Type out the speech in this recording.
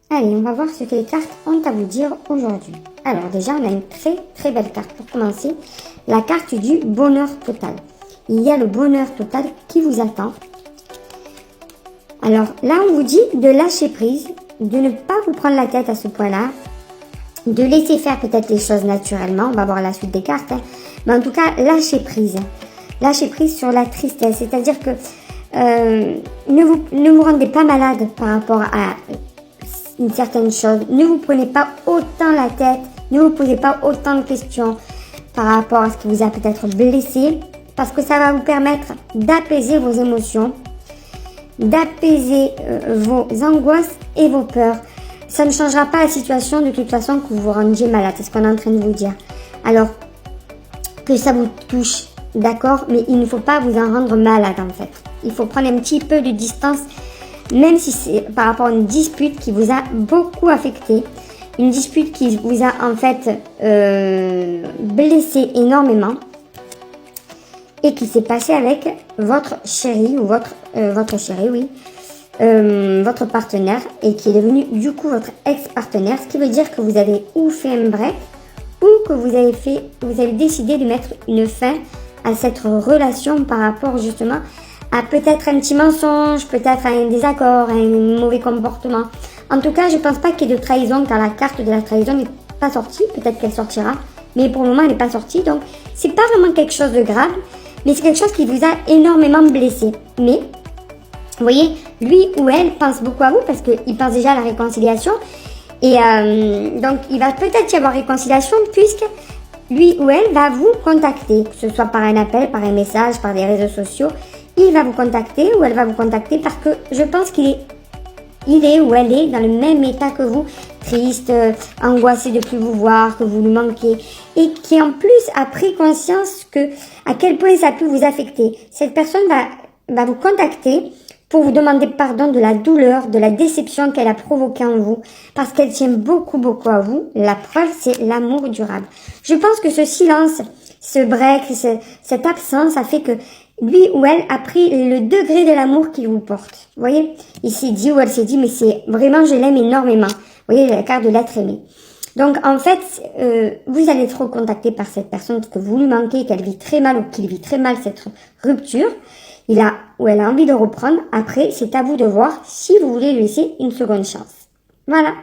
Allez, on va voir ce que les cartes ont à vous dire aujourd'hui. Alors déjà, on a une très belle carte pour commencer. La carte du bonheur total. Il y a le bonheur total qui vous attend. Alors là, on vous dit de lâcher prise, de ne pas vous prendre la tête à ce point-là, de laisser faire peut-être les choses naturellement. On va voir la suite des cartes. Mais en tout cas, lâchez prise. Lâchez prise sur la tristesse. C'est-à-dire que ne vous rendez pas malade par rapport à une certaine chose. Ne vous prenez pas autant la tête. Ne vous posez pas autant de questions par rapport à ce qui vous a peut-être blessé. Parce que ça va vous permettre d'apaiser vos émotions, d'apaiser vos angoisses et vos peurs. Ça ne changera pas la situation de toute façon que vous vous rendiez malade. C'est ce qu'on est en train de vous dire. Alors, que ça vous touche, d'accord, mais il ne faut pas vous en rendre malade en fait. Il faut prendre un petit peu de distance, même si c'est par rapport à une dispute qui vous a beaucoup affecté. Une dispute qui vous a en fait blessé énormément. Et qui s'est passé avec votre chéri ou votre chéri, oui, votre partenaire et qui est devenu du coup votre ex-partenaire, ce qui veut dire que vous avez ou fait un break ou que vous avez décidé de mettre une fin à cette relation par rapport justement à peut-être un petit mensonge, peut-être à un désaccord, à un mauvais comportement. En tout cas, je pense pas qu'il y ait de trahison car la carte de la trahison n'est pas sortie, peut-être qu'elle sortira, mais pour le moment elle n'est pas sortie, donc c'est pas vraiment quelque chose de grave. Mais c'est quelque chose qui vous a énormément blessé. Mais, vous voyez, lui ou elle pense beaucoup à vous parce qu'il pense déjà à la réconciliation. Et donc, il va peut-être y avoir réconciliation puisque lui ou elle va vous contacter. Que ce soit par un appel, par un message, par des réseaux sociaux. Il va vous contacter ou elle va vous contacter parce que je pense qu'il est ou elle est dans le même état que vous, triste, angoissé de plus vous voir, que vous lui manquez, et qui en plus a pris conscience que à quel point ça a pu vous affecter. Cette personne va vous contacter pour vous demander pardon de la douleur, de la déception qu'elle a provoquée en vous, parce qu'elle tient beaucoup à vous. La preuve, c'est l'amour durable. Je pense que ce silence, ce break, cette absence a fait que lui ou elle a pris le degré de l'amour qu'il vous porte. Vous voyez, il s'est dit ou elle s'est dit, mais c'est vraiment, je l'aime énormément. Vous voyez, la carte de l'être aimé. Donc, en fait, vous allez être recontacté par cette personne que vous lui manquez, qu'elle vit très mal ou qu'il vit très mal cette rupture. Il a ou elle a envie de reprendre. Après, c'est à vous de voir si vous voulez lui laisser une seconde chance. Voilà.